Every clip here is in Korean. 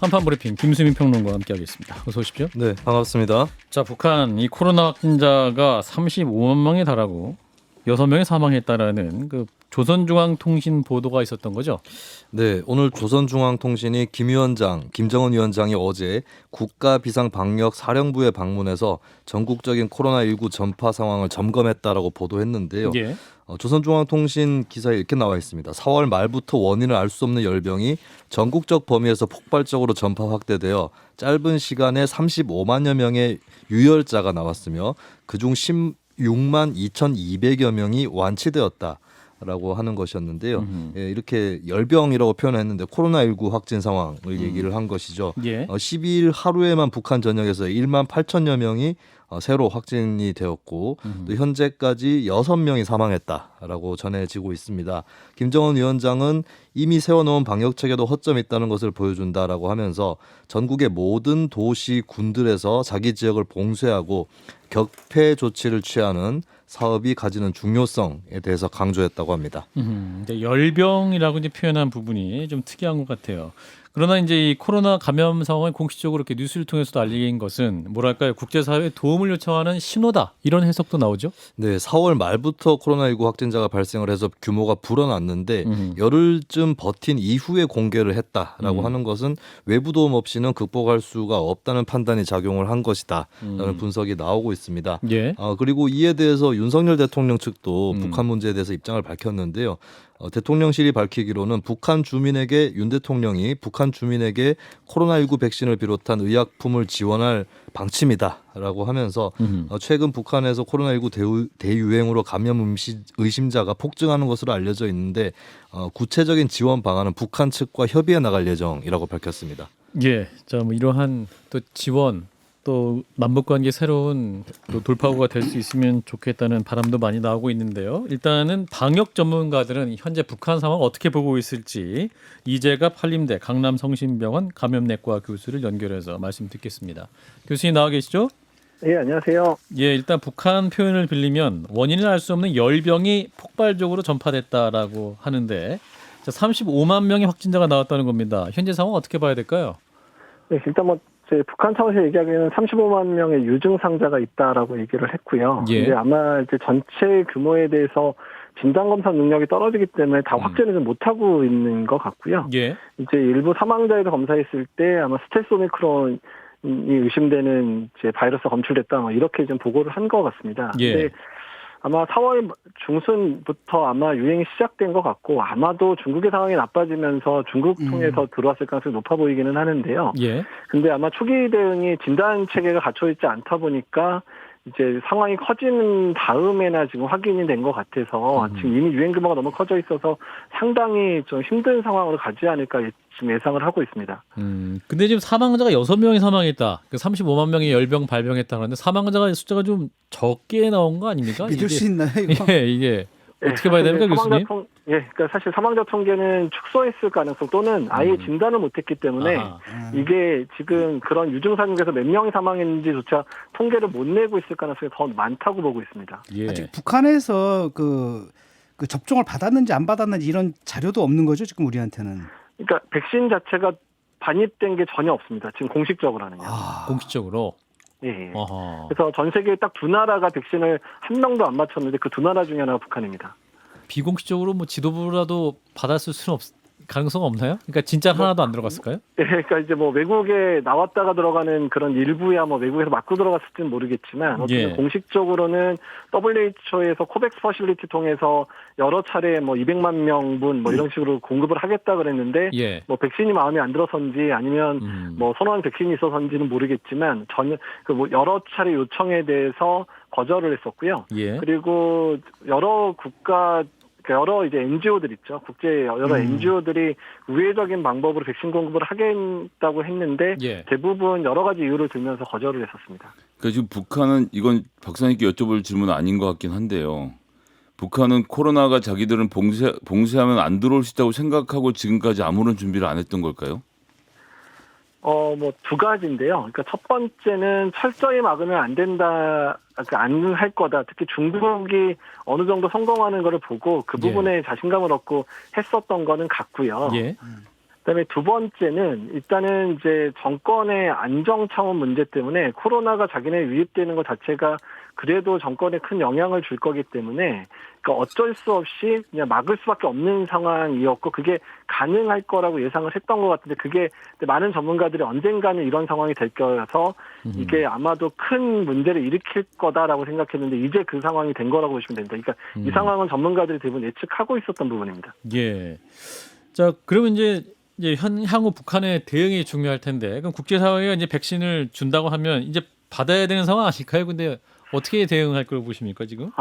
한판 브리핑 김수민 평론가와 함께하겠습니다. 어서 오십시오. 네, 반갑습니다. 자, 북한 이 코로나 확진자가 35만 명에 달하고 6명이 사망했다라는 그 조선중앙통신 보도가 있었던 거죠? 네, 오늘 조선중앙통신이 김정은 위원장이 어제 국가비상방역사령부에 방문해서 전국적인 코로나19 전파 상황을 점검했다라고 보도했는데요. 예. 조선중앙통신 기사에 이렇게 나와 있습니다. 4월 말부터 원인을 알 수 없는 열병이 전국적 범위에서 폭발적으로 전파 확대되어 짧은 시간에 35만여 명의 유혈자가 나왔으며 그중 16만 2,200여 명이 완치되었다. 라고 하는 것이었는데요. 예, 이렇게 열병이라고 표현했는데 코로나19 확진 상황을 얘기를 한 것이죠. 예. 12일 하루에만 북한 전역에서 1만 8천여 명이 새로 확진이 되었고 또 현재까지 6명이 사망했다라고 전해지고 있습니다. 김정은 위원장은 이미 세워놓은 방역체계도 허점이 있다는 것을 보여준다라고 하면서 전국의 모든 도시 군들에서 자기 지역을 봉쇄하고 격폐 조치를 취하는 사업이 가지는 중요성에 대해서 강조했다고 합니다. 이제 열병이라고 이제 표현한 부분이 좀 특이한 것 같아요. 그러나 이제 이 코로나 감염 상황을 공식적으로 이렇게 뉴스를 통해서도 알린 것은 뭐랄까요, 국제사회에 도움을 요청하는 신호다, 이런 해석도 나오죠. 네, 4월 말부터 코로나19 확진자가 발생을 해서 규모가 불어났는데 열흘쯤 버틴 이후에 공개를 했다라고 하는 것은 외부 도움 없이는 극복할 수가 없다는 판단이 작용을 한 것이다라는 분석이 나오고 있습니다. 예. 그리고 이에 대해서 윤석열 대통령 측도 북한 문제에 대해서 입장을 밝혔는데요. 대통령실이 밝히기로는 윤 대통령이 북한 주민에게 코로나19 백신을 비롯한 의약품을 지원할 방침이다라고 하면서 최근 북한에서 코로나19 대유행으로 감염 의심자가 폭증하는 것으로 알려져 있는데 구체적인 지원 방안은 북한 측과 협의해 나갈 예정이라고 밝혔습니다. 예. 자, 뭐 이러한 또 지원, 또 남북관계 새로운 또 돌파구가 될 수 있으면 좋겠다는 바람도 많이 나오고 있는데요. 일단은 방역 전문가들은 현재 북한 상황 어떻게 보고 있을지 이재갑 한림대 강남성심병원 감염내과 교수를 연결해서 말씀 듣겠습니다. 교수님 나와 계시죠? 예, 안녕하세요. 예, 일단 북한 표현을 빌리면 원인을 알 수 없는 열병이 폭발적으로 전파됐다라고 하는데, 자, 35만 명의 확진자가 나왔다는 겁니다. 현재 상황 어떻게 봐야 될까요? 네, 일단 북한 차원에서 얘기하기에는 35만 명의 유증상자가 있다라고 얘기를 했고요. 예. 이제 아마 이제 전체 규모에 대해서 진단 검사 능력이 떨어지기 때문에 다 확진을 좀 못하고 있는 것 같고요. 예. 이제 일부 사망자에도 검사했을 때 아마 스텔스 오미크론이 의심되는 이제 바이러스가 검출됐다, 뭐 이렇게 좀 보고를 한 것 같습니다. 예. 근데 아마 4월 중순부터 아마 유행이 시작된 것 같고, 아마도 중국의 상황이 나빠지면서 중국 통해서 들어왔을 가능성이 높아 보이기는 하는데요. 예. 근데 아마 초기 대응이 진단 체계가 갖춰 있지 않다 보니까 이제 상황이 커지는 다음에나 지금 확인이 된 것 같아서 지금 이미 유행 규모가 너무 커져 있어서 상당히 좀 힘든 상황으로 가지 않을까 지금 예상을 하고 있습니다. 근데 지금 사망자가 6명이 사망했다. 35만 명이 열병 발병했다 그러는데 사망자가 숫자가 좀 적게 나온 거 아닙니까? 믿을 수 있나요, 이거? 예, 이게 어떻게 봐야 됩니까, 교수님? 그러니까 사실 사망자 통계는 축소했을 가능성 또는 아예 진단을 못했기 때문에 이게 지금 그런 유증상 중에서 몇 명이 사망했는지조차 통계를 못 내고 있을 가능성이 더 많다고 보고 있습니다. 예. 아직 북한에서 그 접종을 받았는지 안 받았는지 이런 자료도 없는 거죠, 지금 우리한테는. 그러니까 백신 자체가 반입된 게 전혀 없습니다. 지금 공식적으로는요. 공식적으로. 예. 어허. 그래서 전 세계에 딱 두 나라가 백신을 한 명도 안 맞췄는데 그 두 나라 중에 하나가 북한입니다. 비공식적으로 뭐 지도부라도 받았을 수는 가능성 없나요? 그러니까 진짜 하나도 안 들어갔을까요? 예, 그러니까 이제 외국에 나왔다가 들어가는 그런 일부야 외국에서 맞고 들어갔을지는 모르겠지만 어쨌든 공식적으로는 WHO에서 코백스 퍼실리티 통해서 여러 차례 200만 명분 이런 식으로 공급을 하겠다 그랬는데 백신이 마음에 안 들어서인지 아니면 선호하는 백신이 있어서인지는 모르겠지만 전혀 여러 차례 요청에 대해서 거절을 했었고요. 그리고 여러 국가 여러 이제 NGO들 있죠. 국제 여러 NGO들이 우회적인 방법으로 백신 공급을 하겠다고 했는데 대부분 여러 가지 이유를 들면서 거절을 했었습니다. 그러니까 지금 북한은 이건 박사님께 여쭤볼 질문은 아닌 것 같긴 한데요. 북한은 코로나가 자기들은 봉쇄하면 안 들어올 수 있다고 생각하고 지금까지 아무런 준비를 안 했던 걸까요? 두 가지인데요. 그러니까 첫 번째는 철저히 막으면 안 된다, 안 할 거다. 특히 중국이 어느 정도 성공하는 거를 보고 그 부분에 자신감을 얻고 했었던 거는 같고요. 그다음에 두 번째는 일단은 이제 정권의 안정 차원 문제 때문에 코로나가 자기네 유입되는 것 자체가 그래도 정권에 큰 영향을 줄 거기 때문에 그러니까 어쩔 수 없이 그냥 막을 수밖에 없는 상황이었고 그게 가능할 거라고 예상을 했던 것 같은데 그게 많은 전문가들이 언젠가는 이런 상황이 될 거여서 이게 아마도 큰 문제를 일으킬 거다라고 생각했는데 이제 그 상황이 된 거라고 보시면 됩니다. 그러니까 이 상황은 전문가들이 대부분 예측하고 있었던 부분입니다. 예. 자, 그러면 이제 향후 북한의 대응이 중요할 텐데 그럼 국제사회가 이제 백신을 준다고 하면 이제 받아야 되는 상황 아닐까요? 근데 어떻게 대응할 걸 보십니까 지금?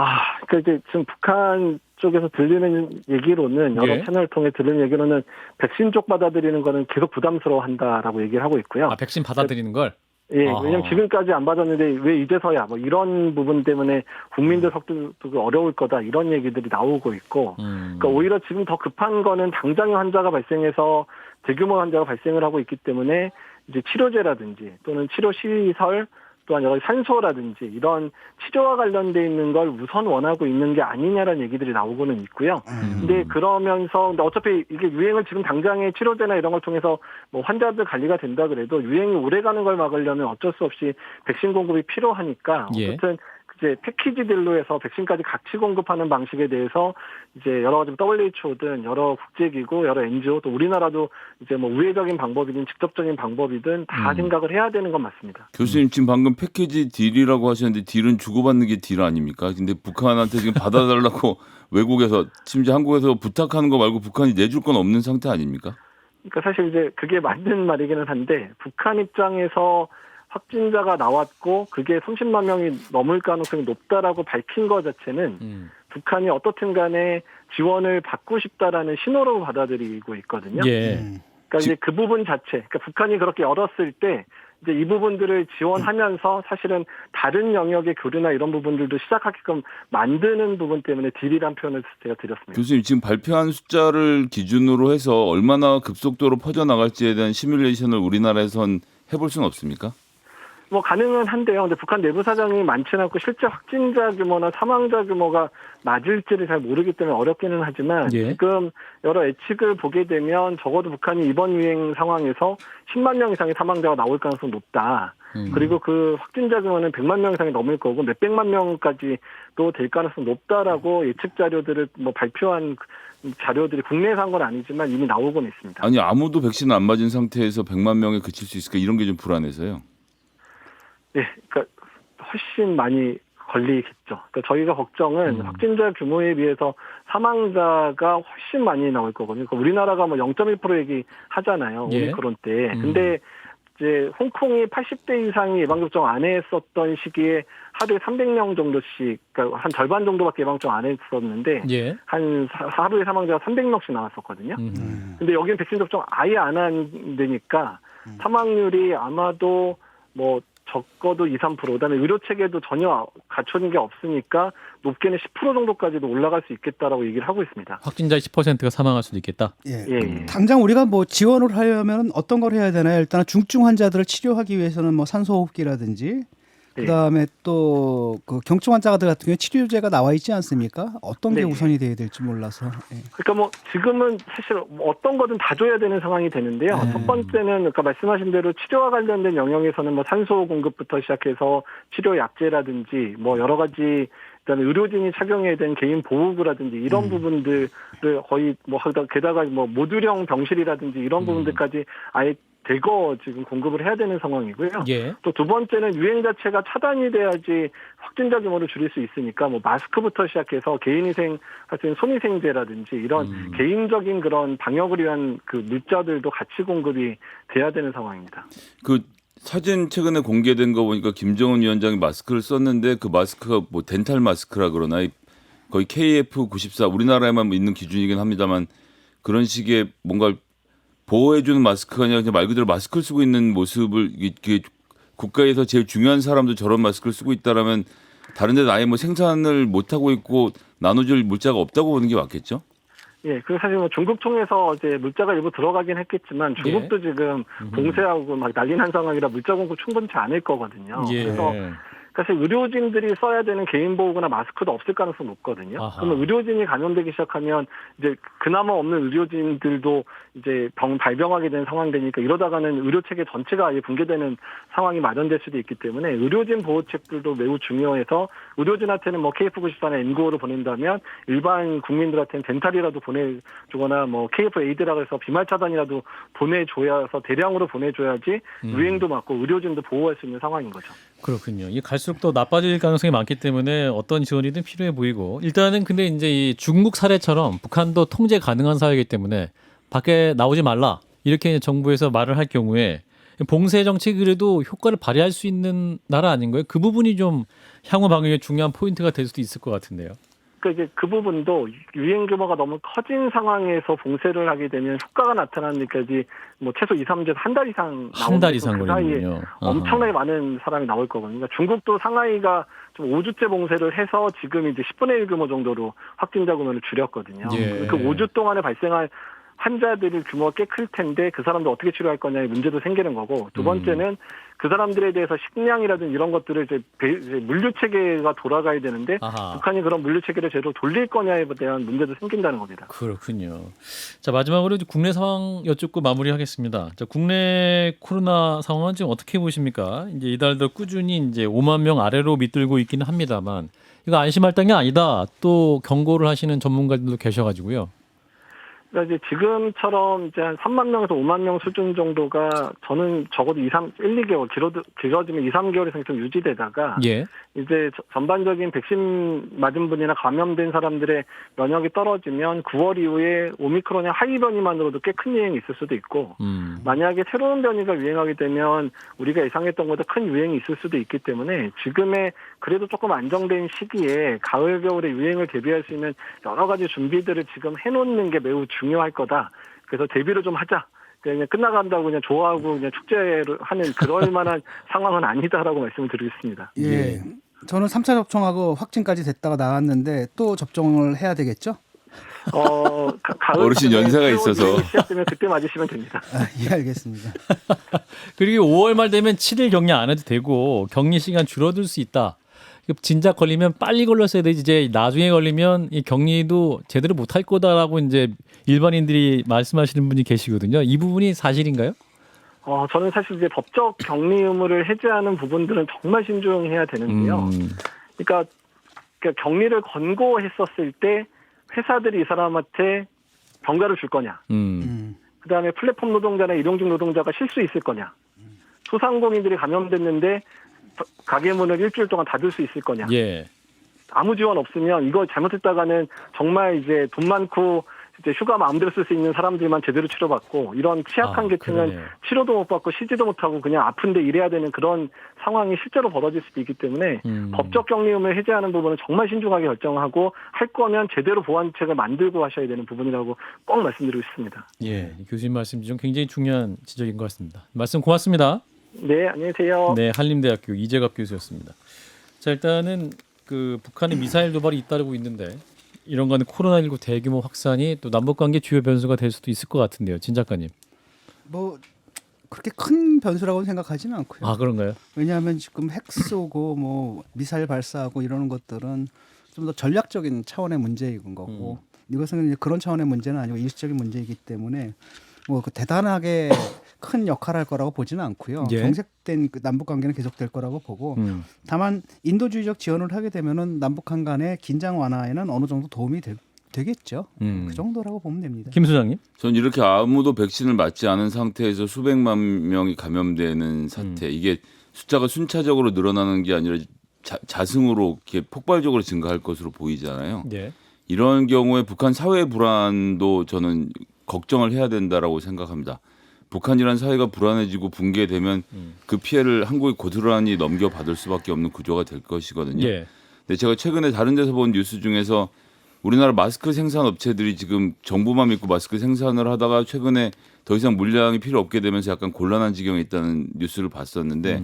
그러니까 이제 지금 북한 쪽에서 들리는 얘기로는 여러 예. 채널을 통해 들리는 얘기로는 백신 쪽 받아들이는 거는 계속 부담스러워한다라고 얘기를 하고 있고요. 백신 받아들이는 걸? 예, 아하. 왜냐면 지금까지 안 받았는데 왜 이제서야 뭐 이런 부분 때문에 국민들 속도 어려울 거다 이런 얘기들이 나오고 있고 그러니까 오히려 지금 더 급한 거는 당장의 환자가 발생해서 대규모 환자가 발생을 하고 있기 때문에 이제 치료제라든지 또는 치료 시설 또한 여러 산소라든지 이런 치료와 관련돼 있는 걸 우선 원하고 있는 게 아니냐라는 얘기들이 나오고는 있고요. 근데 그러면서 어차피 이게 유행을 지금 당장의 치료제나 이런 걸 통해서 뭐 환자들 관리가 된다 그래도 유행이 오래가는 걸 막으려면 어쩔 수 없이 백신 공급이 필요하니까 어쨌든 이제 패키지들로 해서 백신까지 같이 공급하는 방식에 대해서 이제 여러 가지 WHO든 여러 국제기구, 여러 NGO 또 우리나라도 이제 뭐 우회적인 방법이든 직접적인 방법이든 다 생각을 해야 되는 건 맞습니다. 교수님 지금 방금 패키지 딜이라고 하셨는데 딜은 주고받는 게 딜 아닙니까? 근데 북한한테 지금 받아달라고 외국에서 심지어 한국에서 부탁하는 거 말고 북한이 내줄 건 없는 상태 아닙니까? 그러니까 사실 이제 그게 맞는 말이기는 한데 북한 입장에서 확진자가 나왔고 그게 30만 명이 넘을 가능성이 높다라고 밝힌 것 자체는 북한이 어떻든 간에 지원을 받고 싶다라는 신호로 받아들이고 있거든요. 예. 그러니까 이제 그 부분 자체, 그러니까 북한이 그렇게 열었을 때 이제 이 부분들을 지원하면서 사실은 다른 영역의 교류나 이런 부분들도 시작하게끔 만드는 부분 때문에 딜이란 표현을 제가 드렸습니다. 교수님 지금 발표한 숫자를 기준으로 해서 얼마나 급속도로 퍼져나갈지에 대한 시뮬레이션을 우리나라에선 해볼 수는 없습니까? 뭐 가능은 한데요. 근데 북한 내부 사정이 많지는 않고 실제 확진자 규모나 사망자 규모가 맞을지를 잘 모르기 때문에 어렵기는 하지만 지금 여러 예측을 보게 되면 적어도 북한이 이번 유행 상황에서 10만 명 이상의 사망자가 나올 가능성이 높다. 그리고 그 확진자 규모는 100만 명 이상이 넘을 거고 몇백만 명까지도 될 가능성이 높다라고 예측 자료들을 뭐 발표한 자료들이 국내에서 한 건 아니지만 이미 나오고는 있습니다. 아니 아무도 백신을 안 맞은 상태에서 100만 명에 그칠 수 있을까 이런 게 좀 불안해서요. 네, 그러니까 훨씬 많이 걸리겠죠. 그러니까 저희가 걱정은 확진자 규모에 비해서 사망자가 훨씬 많이 나올 거거든요. 그러니까 우리나라가 뭐 0.1% 얘기하잖아요. 오미크론 때. 근데 이제 홍콩이 80대 이상이 예방접종 안 했었던 시기에 하루에 300명 정도씩, 그러니까 한 절반 정도밖에 예방접종 안 했었는데 한 하루에 사망자가 300명씩 나왔었거든요. 근데 여기는 백신 접종 아예 안 한 데니까 사망률이 아마도 뭐 적어도 2, 3%, 그다음에 의료 체계도 전혀 갖춰진 게 없으니까 높게는 10% 정도까지도 올라갈 수 있겠다라고 얘기를 하고 있습니다. 확진자의 10%가 사망할 수도 있겠다. 당장 우리가 뭐 지원을 하려면 어떤 걸 해야 되나요? 일단 중증 환자들을 치료하기 위해서는 뭐 산소호흡기라든지 그다음에 또 그 경증 환자들 같은 경우에 치료제가 나와 있지 않습니까? 어떤 게 우선이 돼야 될지 몰라서. 그러니까 뭐 지금은 사실 어떤 거든 다 줘야 되는 상황이 되는데요. 첫 번째는 그러니까 말씀하신 대로 치료와 관련된 영역에서는 뭐 산소 공급부터 시작해서 치료 약제라든지 뭐 여러 가지 그다음에 의료진이 착용해야 되는 개인 보호구라든지 이런 부분들을 거의 뭐 게다가 뭐 모듈형 병실이라든지 이런 부분들까지 아예 대거 지금 공급을 해야 되는 상황이고요. 또 두 번째는 유행 자체가 차단이 돼야지 확진자 규모를 줄일 수 있으니까 뭐 마스크부터 시작해서 개인위생 할 수 있는 손위생제라든지 이런 개인적인 그런 방역을 위한 그 물자들도 같이 공급이 돼야 되는 상황입니다. 그 사진 최근에 공개된 거 보니까 김정은 위원장이 마스크를 썼는데 그 마스크가 뭐 덴탈 마스크라 그러나 거의 KF94 우리나라에만 있는 기준이긴 합니다만 그런 식의 뭔가 보호해주는 마스크가 아니라 그냥 말 그대로 마스크를 쓰고 있는 모습을 이게 국가에서 제일 중요한 사람도 저런 마스크를 쓰고 있다라면 다른 데는 아예 뭐 생산을 못 하고 있고 나눠줄 물자가 없다고 보는 게 맞겠죠? 그리고 사실 뭐 중국 통해서 이제 물자가 일부 들어가긴 했겠지만 중국도 지금 봉쇄하고 막 난리 난 상황이라 물자 공급 충분치 않을 거거든요. 그래서 사실 의료진들이 써야 되는 개인 보호구나 마스크도 없을 가능성이 높거든요. 아하. 그러면 의료진이 감염되기 시작하면 이제 그나마 없는 의료진들도 이제 발병하게 되는 상황이 되니까 이러다가는 의료 체계 전체가 아예 붕괴되는 상황이 마련될 수도 있기 때문에 의료진 보호책들도 매우 중요해서 의료진한테는 뭐 KF94나 N95를 보낸다면 일반 국민들한테는 덴탈이라도 보내주거나 뭐 KF8라고 해서 비말 차단이라도 보내줘야서 대량으로 보내줘야지 유행도 막고 의료진도 보호할 수 있는 상황인 거죠. 그렇군요. 이게 갈수록 더 나빠질 가능성이 많기 때문에 어떤 지원이든 필요해 보이고 일단은 근데 이제 이 중국 사례처럼 북한도 통제 가능한 사회이기 때문에 밖에 나오지 말라 이렇게 정부에서 말을 할 경우에 봉쇄 정책이 그래도 효과를 발휘할 수 있는 나라 아닌가요? 그 부분이 좀 향후 방역의 중요한 포인트가 될 수도 있을 것 같은데요. 그러니까 이제 그 부분도 유행 규모가 너무 커진 상황에서 봉쇄를 하게 되면 효과가 나타나는 데까지 뭐 최소 2, 3주에서 한 달 이상 한 달 이상 그 사이에 걸리군요. 엄청나게 많은 사람이 나올 거거든요. 그러니까 중국도 상하이가 좀 5주째 봉쇄를 해서 지금 이제 10분의 1 규모 정도로 확진자 규모를 줄였거든요. 예. 그 5주 동안에 발생할 환자들의 규모가 꽤 클 텐데 그 사람들 어떻게 치료할 거냐의 문제도 생기는 거고 두 번째는 그 사람들에 대해서 식량이라든지 이런 것들을 이제 물류 체계가 돌아가야 되는데 아하. 북한이 그런 물류 체계를 제대로 돌릴 거냐에 대한 문제도 생긴다는 겁니다. 그렇군요. 자 마지막으로 이제 국내 상황 여쭙고 마무리하겠습니다. 자 국내 코로나 상황은 지금 어떻게 보십니까? 이제 이달 더 꾸준히 이제 5만 명 아래로 밑들고 있기는 합니다만 이거 안심할 땅이 아니다. 또 경고를 하시는 전문가들도 계셔가지고요. 그러니까 이제 지금처럼 이제 한 3만 명에서 5만 명 수준 정도가 저는 적어도 1, 2개월 길어지면 2, 3개월 이상 좀 유지되다가 예. 이제 전반적인 백신 맞은 분이나 감염된 사람들의 면역이 떨어지면 9월 이후에 오미크론의 하위 변이만으로도 꽤 큰 유행이 있을 수도 있고 만약에 새로운 변이가 유행하게 되면 우리가 예상했던 것보다 큰 유행이 있을 수도 있기 때문에 지금의 그래도 조금 안정된 시기에 가을 겨울에 유행을 대비할 수 있는 여러 가지 준비들을 지금 해놓는 게 매우 중요할 거다. 그래서 대비를 좀 하자. 그냥 끝나간다고 그냥 좋아하고 그냥 축제를 하는 그럴 만한 상황은 아니다라고 말씀을 드리겠습니다. 예. 저는 3차 접종하고 확진까지 됐다가 나왔는데 또 접종을 해야 되겠죠? 가을 어르신 연세가 있어서 시작되면 그때 맞으시면 됩니다. 예, 알겠습니다. 그리고 5월 말 되면 7일 격리 안 해도 되고 격리 시간 줄어들 수 있다. 진작 걸리면 빨리 걸렸어야 되지 이제 나중에 걸리면 이 격리도 제대로 못할 거다라고 이제 일반인들이 말씀하시는 분이 계시거든요. 이 부분이 사실인가요? 저는 사실 이제 법적 격리 의무를 해제하는 부분들은 정말 신중해야 되는데요. 그러니까 격리를 권고했었을 때 회사들이 이 사람한테 병가를 줄 거냐. 그다음에 플랫폼 노동자나 일용직 노동자가 쉴 수 있을 거냐. 소상공인들이 감염됐는데 가게 문을 일주일 동안 닫을 수 있을 거냐. 예. 아무 지원 없으면 이거 잘못했다가는 정말 이제 돈 많고 이제 휴가 마음대로 쓸 수 있는 사람들만 제대로 치료받고 이런 취약한 계층은 그러네요. 치료도 못 받고 쉬지도 못하고 그냥 아픈데 일해야 되는 그런 상황이 실제로 벌어질 수도 있기 때문에 법적 격리 의무를 해제하는 부분은 정말 신중하게 결정하고 할 거면 제대로 보완책을 만들고 하셔야 되는 부분이라고 꼭 말씀드리고 싶습니다. 예, 교수님 말씀 중 굉장히 중요한 지적인 것 같습니다. 말씀 고맙습니다. 네, 안녕히 계세요. 네, 한림대학교 이재갑 교수였습니다. 자, 일단은 그 북한의 미사일 도발이 잇따르고 있는데 이런 거는 코로나19 대규모 확산이 또 남북 관계 주요 변수가 될 수도 있을 것 같은데요, 진 작가님. 뭐 그렇게 큰 변수라고는 생각하지는 않고요. 아 그런가요? 왜냐하면 지금 핵 쏘고 뭐 미사일 발사하고 이러는 것들은 좀 더 전략적인 차원의 문제인 거고 이것은 이제 그런 차원의 문제는 아니고 일시적인 문제이기 때문에 뭐 그 대단하게 큰 역할을 할 거라고 보지는 않고요. 예. 경색된 그 남북 관계는 계속될 거라고 보고 다만 인도주의적 지원을 하게 되면은 남북한 간의 긴장 완화에는 어느 정도 도움이 되겠죠. 그 정도라고 보면 됩니다. 김 소장님? 전 이렇게 아무도 백신을 맞지 않은 상태에서 수백만 명이 감염되는 사태 이게 숫자가 순차적으로 늘어나는 게 아니라 자승으로 이렇게 폭발적으로 증가할 것으로 보이잖아요. 네. 이런 경우에 북한 사회 불안도 저는 걱정을 해야 된다라고 생각합니다. 북한이란 사회가 불안해지고 붕괴되면 그 피해를 한국이 고스란히 넘겨받을 수밖에 없는 구조가 될 것이거든요. 예. 근데 제가 최근에 다른 데서 본 뉴스 중에서 우리나라 마스크 생산 업체들이 지금 정부만 믿고 마스크 생산을 하다가 최근에 더 이상 물량이 필요 없게 되면서 약간 곤란한 지경에 있다는 뉴스를 봤었는데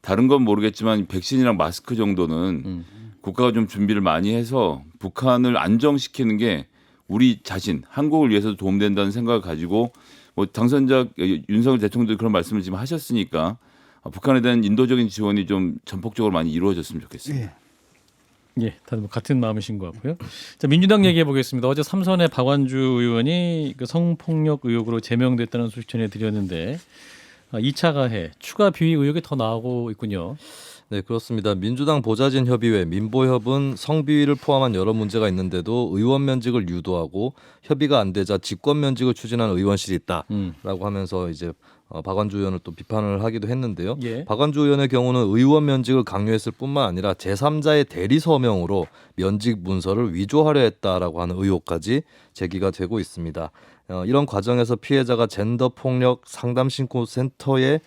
다른 건 모르겠지만 백신이랑 마스크 정도는 국가가 좀 준비를 많이 해서 북한을 안정시키는 게 우리 자신, 한국을 위해서도 도움된다는 생각을 가지고 뭐 당선자 윤석열 대통령도 그런 말씀을 지금 하셨으니까 북한에 대한 인도적인 지원이 좀 전폭적으로 많이 이루어졌으면 좋겠습니다. 예. 예, 다들 뭐 같은 마음이신 것 같고요. 자, 민주당 얘기해 보겠습니다. 어제 삼선의 박완주 의원이 그 성폭력 의혹으로 제명됐다는 소식 전해드렸는데 2차 가해 추가 비위 의혹이 더 나오고 있군요. 네, 그렇습니다. 민주당 보좌진 협의회 민보협은 성비위를 포함한 여러 문제가 있는데도 의원 면직을 유도하고 협의가 안 되자 직권 면직을 추진한 의원실이 있다라고 하면서 이제 박완주 의원을 또 비판을 하기도 했는데요. 예. 박완주 의원의 경우는 의원 면직을 강요했을 뿐만 아니라 제3자의 대리 서명으로 면직 문서를 위조하려 했다라고 하는 의혹까지 제기가 되고 있습니다. 이런 과정에서 피해자가 젠더 폭력 상담 신고 센터에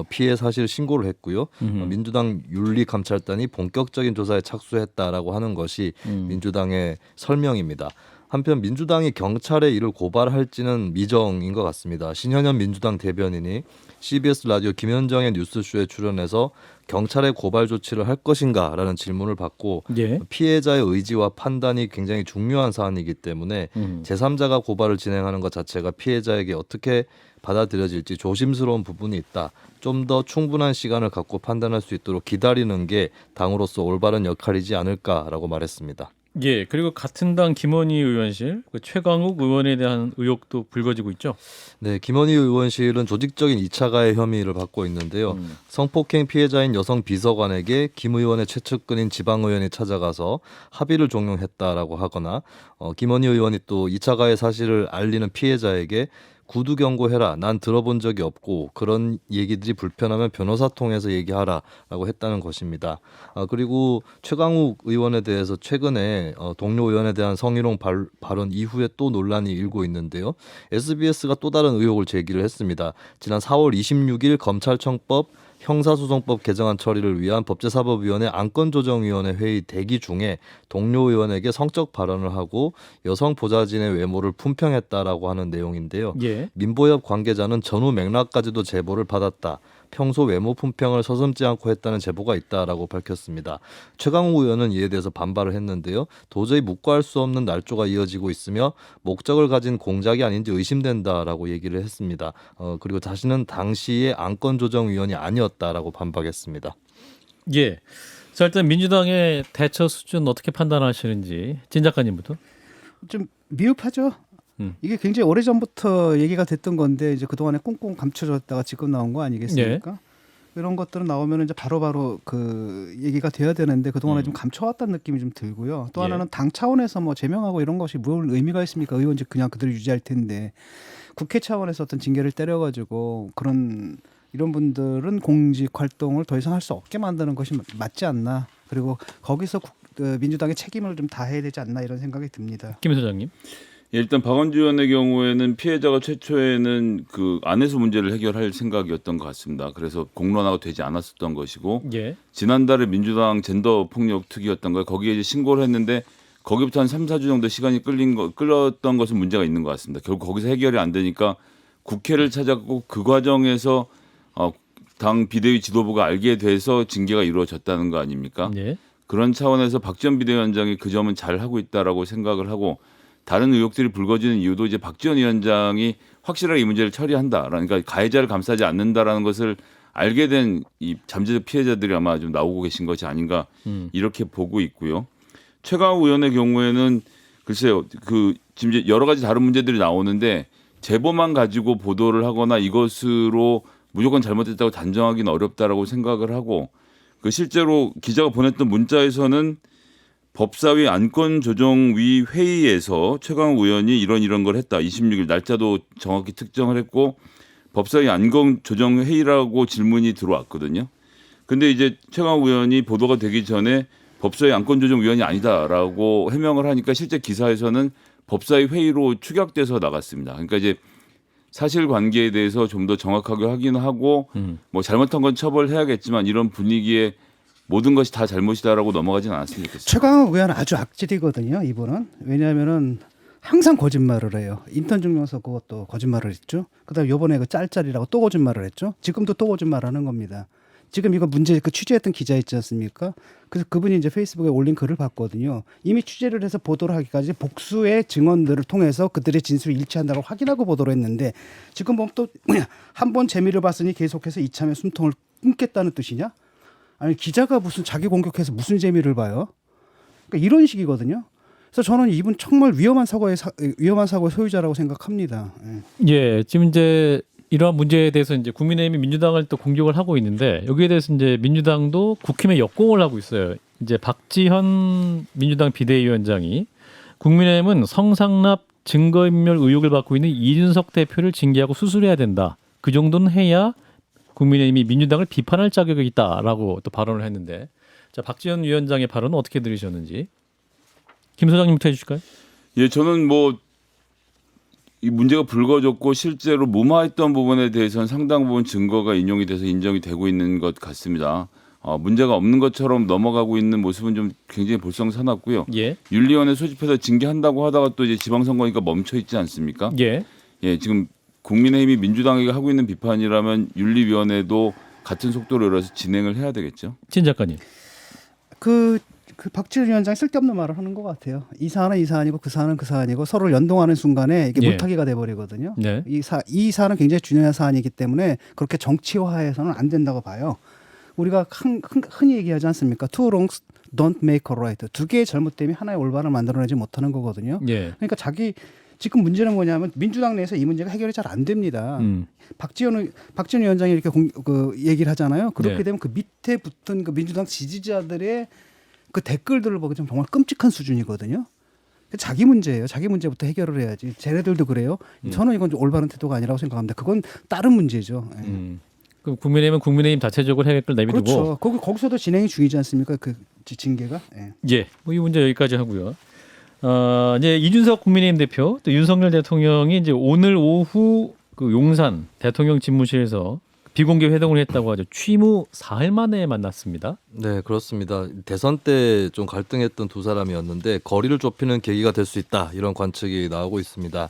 피해 사실 신고를 했고요. 민주당 윤리감찰단이 본격적인 조사에 착수했다라고 하는 것이 민주당의 설명입니다. 한편 민주당이 경찰에 이를 고발할지는 미정인 것 같습니다. 신현현 민주당 대변인이 CBS 라디오 김현정의 뉴스쇼에 출연해서 경찰에 고발 조치를 할 것인가라는 질문을 받고 예. 피해자의 의지와 판단이 굉장히 중요한 사안이기 때문에 제3자가 고발을 진행하는 것 자체가 피해자에게 어떻게 받아들여질지 조심스러운 부분이 있다. 좀 더 충분한 시간을 갖고 판단할 수 있도록 기다리는 게 당으로서 올바른 역할이지 않을까라고 말했습니다. 예, 그리고 같은 당 김원희 의원실 그 최광욱 의원에 대한 의혹도 불거지고 있죠. 네, 김원희 의원실은 조직적인 2차 가해 혐의를 받고 있는데요. 성폭행 피해자인 여성 비서관에게 김 의원의 최측근인 지방의원이 찾아가서 합의를 종용했다라고 하거나 김원희 의원이 또 2차 가해 사실을 알리는 피해자에게 구두 경고해라. 난 들어본 적이 없고 그런 얘기들이 불편하면 변호사 통해서 얘기하라라고 했다는 것입니다. 그리고 최강욱 의원에 대해서 최근에 동료 의원에 대한 성희롱 발언 이후에 또 논란이 일고 있는데요. SBS가 또 다른 의혹을 제기를 했습니다. 지난 4월 26일 검찰청법 형사소송법 개정안 처리를 위한 법제사법위원회 안건조정위원회 회의 대기 중에 동료 의원에게 성적 발언을 하고 여성 보좌진의 외모를 품평했다라고 하는 내용인데요. 예. 민보협 관계자는 전후 맥락까지도 제보를 받았다. 평소 외모 품평을 서슴지 않고 했다는 제보가 있다라고 밝혔습니다. 최강욱 의원은 이에 대해서 반발을 했는데요. 도저히 묵과할 수 없는 날조가 이어지고 있으며 목적을 가진 공작이 아닌지 의심된다라고 얘기를 했습니다. 그리고 자신은 당시에 안건조정위원이 아니었다라고 반박했습니다. 예. 자, 일단 민주당의 대처 수준 어떻게 판단하시는지 진 작가님부터. 좀 미흡하죠. 이게 굉장히 오래전부터 얘기가 됐던 건데 이제 그동안에 꽁꽁 감춰졌다가 지금 나온 거 아니겠습니까? 이런 것들은 나오면 이제 바로바로 그 얘기가 돼야 되는데 그동안에 좀 감춰왔다는 느낌이 좀 들고요. 또 하나는 당 차원에서 뭐 제명하고 이런 것이 뭘 의미가 있습니까? 의원직 그냥 그대로 유지할 텐데 국회 차원에서 어떤 징계를 때려가지고 이런 분들은 공직 활동을 더 이상 할 수 없게 만드는 것이 맞지 않나. 그리고 거기서 민주당의 책임을 좀 다해야 되지 않나 이런 생각이 듭니다. 김 소장님. 일단 박원주 의원의 경우에는 피해자가 최초에는 그 안에서 문제를 해결할 생각이었던 것 같습니다. 그래서 공론화가 되지 않았었던 것이고 예. 지난달에 민주당 젠더 폭력 특위였던 거예요. 거기에 이제 신고를 했는데 거기부터 한 3, 4주 정도 시간이 끌렸던 것은 문제가 있는 것 같습니다. 결국 거기서 해결이 안 되니까 국회를 찾았고 그 과정에서 당 비대위 지도부가 알게 돼서 징계가 이루어졌다는 거 아닙니까? 예. 그런 차원에서 박지원 비대위원장이 그 점은 잘 하고 있다라고 생각을 하고 다른 의혹들이 불거지는 이유도 이제 박지원 위원장이 확실하게 이 문제를 처리한다. 그러니까 가해자를 감싸지 않는다라는 것을 알게 된 이 잠재적 피해자들이 아마 좀 나오고 계신 것이 아닌가 이렇게 보고 있고요. 최강욱 의원의 경우에는 글쎄요, 지금 이제 여러 가지 다른 문제들이 나오는데 제보만 가지고 보도를 하거나 이것으로 무조건 잘못됐다고 단정하기는 어렵다라고 생각을 하고 실제로 기자가 보냈던 문자에서는 법사위 안건조정위 회의에서 최강욱 의원이 이런 걸 했다. 26일 날짜도 정확히 특정을 했고 법사위 안건조정회의라고 질문이 들어왔거든요. 근데 이제 최강욱 의원이 보도가 되기 전에 법사위 안건조정위원이 아니다라고 해명을 하니까 실제 기사에서는 법사위 회의로 축약돼서 나갔습니다. 그러니까 이제 사실관계에 대해서 좀 더 정확하게 확인하고 뭐 잘못한 건 처벌해야겠지만 이런 분위기에 모든 것이 다 잘못이다라고 넘어가지는 않았으면 좋겠습니다. 최강욱 의원은 아주 악질이거든요. 이분은. 왜냐하면은 항상 거짓말을 해요. 인턴 증명서 그것도 거짓말을 했죠. 그다음에 이번에 그 짤짤이라고 또 거짓말을 했죠. 지금도 또 거짓말하는 겁니다. 지금 이거 문제 취재했던 기자 있지 않습니까? 그래서 그분이 이제 페이스북에 올린 글을 봤거든요. 이미 취재를 해서 보도를 하기까지 복수의 증언들을 통해서 그들의 진술이 일치한다고 확인하고 보도를 했는데 지금 보면 또 한 번 재미를 봤으니 계속해서 이참에 숨통을 끊겠다는 뜻이냐? 아니 기자가 무슨 자기 공격해서 무슨 재미를 봐요? 그러니까 이런 식이거든요. 그래서 저는 이분 정말 위험한 사고의 소유자라고 생각합니다. 예. 예, 지금 이제 이러한 문제에 대해서 이제 국민의힘이 민주당을 또 공격을 하고 있는데 여기에 대해서 이제 민주당도 국힘에 역공을 하고 있어요. 이제 박지현 민주당 비대위원장이 국민의힘은 성상납 증거인멸 의혹을 받고 있는 이준석 대표를 징계하고 수술해야 된다. 그 정도는 해야 국민의힘이 민주당을 비판할 자격이 있다라고 또 발언을 했는데, 자 박지현 위원장의 발언은 어떻게 들으셨는지 김 소장님부터 해주실까요? 예, 저는 뭐 이 문제가 불거졌고 실제로 무마했던 부분에 대해서는 상당 부분 증거가 인용이 돼서 인정이 되고 있는 것 같습니다. 문제가 없는 것처럼 넘어가고 있는 모습은 좀 굉장히 볼썽사납고요. 예, 윤리위원회 소집해서 징계한다고 하다가 또 이제 지방선거니까 멈춰 있지 않습니까? 예, 예, 지금 국민의힘이 민주당에게 하고 있는 비판이라면 윤리위원회도 같은 속도로 열어서 진행을 해야 되겠죠. 진 작가님. 그 박지원 위원장이 쓸데없는 말을 하는 것 같아요. 이 사안은 이 사안이고 그 사안은 그 사안이고 서로 연동하는 순간에 이게 예. 물타기가 돼버리거든요. 네. 이 사안은 굉장히 중요한 사안이기 때문에 그렇게 정치화해서는 안 된다고 봐요. 우리가 흔히 얘기하지 않습니까? Two wrongs don't make a right. 두 개의 잘못됨이 하나의 올바를 만들어내지 못하는 거거든요. 예. 그러니까 지금 문제는 뭐냐면 민주당 내에서 이 문제가 해결이 잘 안 됩니다. 박지원 위원장이 이렇게 얘기를 하잖아요. 그렇게 네. 되면 그 밑에 붙은 그 민주당 지지자들의 그 댓글들을 보기 좀 정말 끔찍한 수준이거든요. 자기 문제예요. 자기 문제부터 해결을 해야지. 쟤네들도 그래요. 저는 이건 좀 올바른 태도가 아니라고 생각합니다. 그건 다른 문제죠. 예. 그럼 국민의힘은 국민의힘 자체적으로 해결을 내비두고. 그렇죠. 거기서도 진행이 중이지 않습니까? 그 징계가. 예. 예, 뭐 이 문제 여기까지 하고요. 이제 이준석 국민의힘 대표 또 윤석열 대통령이 이제 오늘 오후 그 용산 대통령 집무실에서 비공개 회동을 했다고 하죠. 취임 후 사흘 만에 만났습니다. 네, 그렇습니다. 대선 때 좀 갈등했던 두 사람이었는데 거리를 좁히는 계기가 될 수 있다 이런 관측이 나오고 있습니다.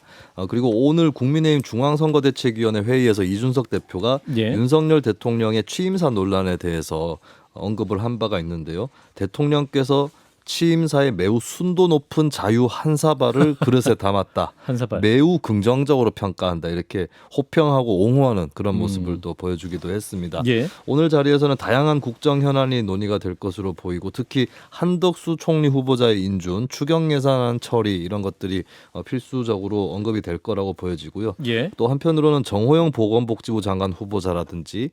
그리고 오늘 국민의힘 중앙선거대책위원회 회의에서 이준석 대표가 예. 윤석열 대통령의 취임사 논란에 대해서 언급을 한 바가 있는데요. 대통령께서 취임사에 매우 순도 높은 자유 한 사발을 그릇에 담았다. 한 사발. 매우 긍정적으로 평가한다. 이렇게 호평하고 옹호하는 그런 모습을 또 보여주기도 했습니다. 예. 오늘 자리에서는 다양한 국정 현안이 논의가 될 것으로 보이고 특히 한덕수 총리 후보자의 인준, 추경 예산안 처리 이런 것들이 필수적으로 언급이 될 거라고 보여지고요. 예. 또 한편으로는 정호영 보건복지부 장관 후보자라든지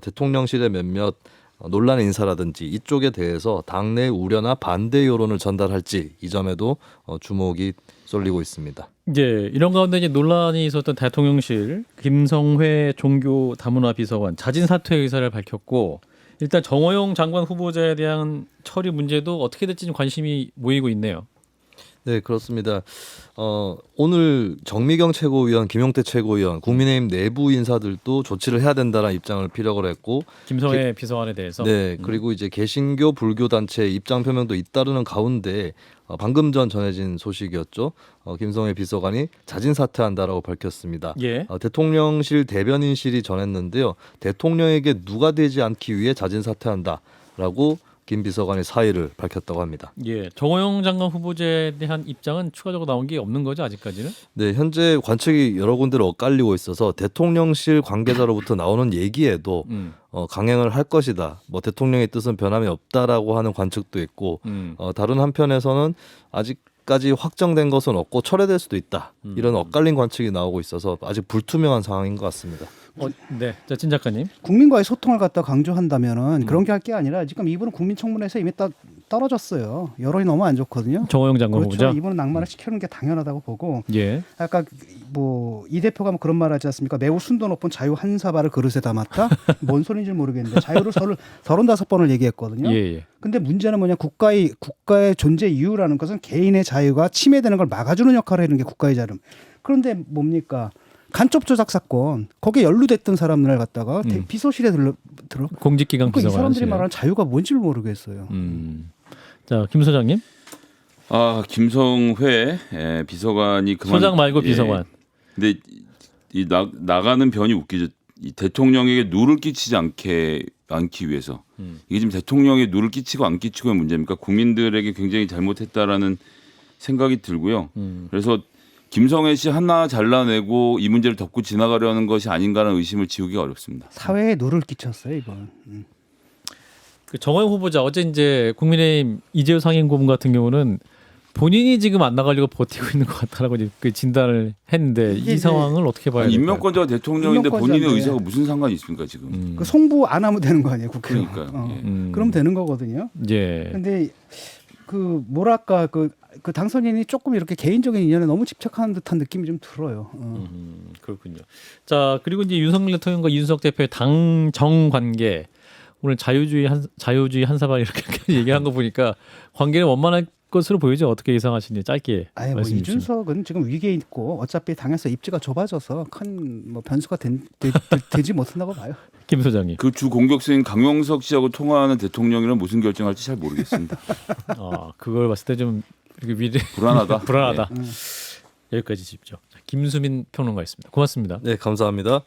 대통령실의 몇몇 논란의 인사라든지 이쪽에 대해서 당내 우려나 반대 여론을 전달할지 이 점에도 주목이 쏠리고 있습니다. 이제 이런 가운데 이제 논란이 있었던 대통령실 김성회 종교 다문화 비서관 자진 사퇴 의사를 밝혔고, 일단 정호영 장관 후보자에 대한 처리 문제도 어떻게 될지 좀 관심이 모이고 있네요. 네, 그렇습니다. 오늘 정미경 최고위원, 김용태 최고위원, 국민의힘 내부 인사들도 조치를 해야 된다는 입장을 피력을 했고, 김성회 비서관에 대해서. 네, 그리고 이제 개신교 불교 단체 입장 표명도 잇따르는 가운데 방금 전 전해진 소식이었죠. 김성회 비서관이 자진 사퇴한다라고 밝혔습니다. 예. 대통령실 대변인실이 전했는데요. 대통령에게 누가 되지 않기 위해 자진 사퇴한다라고 김 비서관이 사의를 밝혔다고 합니다. 예. 정호영 장관 후보자에 대한 입장은 추가적으로 나온 게 없는 거죠, 아직까지는? 네, 현재 관측이 여러 군데로 엇갈리고 있어서 대통령실 관계자로부터 나오는 얘기에도 강행을 할 것이다. 뭐 대통령의 뜻은 변함이 없다라고 하는 관측도 있고, 다른 한편에서는 아직까지 확정된 것은 없고 철회될 수도 있다. 이런 엇갈린 관측이 나오고 있어서 아직 불투명한 상황인 것 같습니다. 네. 자, 진 작가님. 국민과의 소통을 갖다 강조한다면은 그런 게 할 게 아니라 지금 이분은 국민청문회에서 이미 떨어졌어요. 여론이 너무 안 좋거든요. 정호영 장관 그렇죠. 후보자. 이분은 낙마를 시키는 게 당연하다고 보고, 예. 아까 뭐 이 대표가 뭐 그런 말 하지 않습니까? 매우 순도 높은 자유 한 사발을 그릇에 담았다. 뭔 소리인지 모르겠는데 자유를 35번을 얘기했거든요. 예. 근데 문제는 뭐냐, 국가의 존재 이유라는 것은 개인의 자유가 침해되는 걸 막아주는 역할을 하는 게 국가의 자름. 그런데 뭡니까? 간첩 조작 사건 거기에 연루됐던 사람을 갖다가 비서실에 들어 공직기강 그러니까 이 비서관. 사람들이 말하는 자유가 뭔지를 모르겠어요. 자, 김 소장님. 김성회 비서관이 소장 말고 비서관. 근데 나가는 변이 웃기죠. 이 대통령에게 누를 끼치지 않기 위해서. 이게 지금 대통령에 누를 끼치고 안 끼치고의 문제입니까? 국민들에게 굉장히 잘못했다라는 생각이 들고요. 그래서 김성애 씨 하나 잘라내고 이 문제를 덮고 지나가려는 것이 아닌가라는 의심을 지우기가 어렵습니다. 사회에 누를 끼쳤어요 이번. 그 정호영 후보자 어제 이제 국민의힘 이재호 상임고문 같은 경우는 본인이 지금 안 나가려고 버티고 있는 것 같다라고 이제 그 진단을 했는데 이게 이 상황을 어떻게 봐야 아니, 될까요? 임명권자가 대통령인데 본인의 임명권자인데. 의사가 무슨 상관이 있습니까 지금? 그 송부 안 하면 되는 거 아니에요 국회. 그러니까요. 예. 그럼 되는 거거든요. 예. 근데 그 뭐랄까 그 당선인이 조금 이렇게 개인적인 인연에 너무 집착하는 듯한 느낌이 좀 들어요. 그렇군요. 자 그리고 이제 윤석열 대통령과 이준석 대표의 당정 관계 오늘 자유주의 한 사발 이렇게 얘기한 거 보니까 관계는 원만할 것으로 보이죠. 어떻게 예상하시는지 짧게 아예 뭐 말씀해 주시면. 이준석은 지금 위기에 있고 어차피 당에서 입지가 좁아져서 큰 뭐 변수가 되지 못한다고 봐요. 김 소장님. 그 주 공격수인 강용석 씨하고 통화하는 대통령이란 무슨 결정할지 잘 모르겠습니다. 아 그걸 봤을 때 좀 미래 불안하다. 불안하다. 예. 여기까지 집죠. 김수민 평론가였습니다. 고맙습니다. 네, 감사합니다.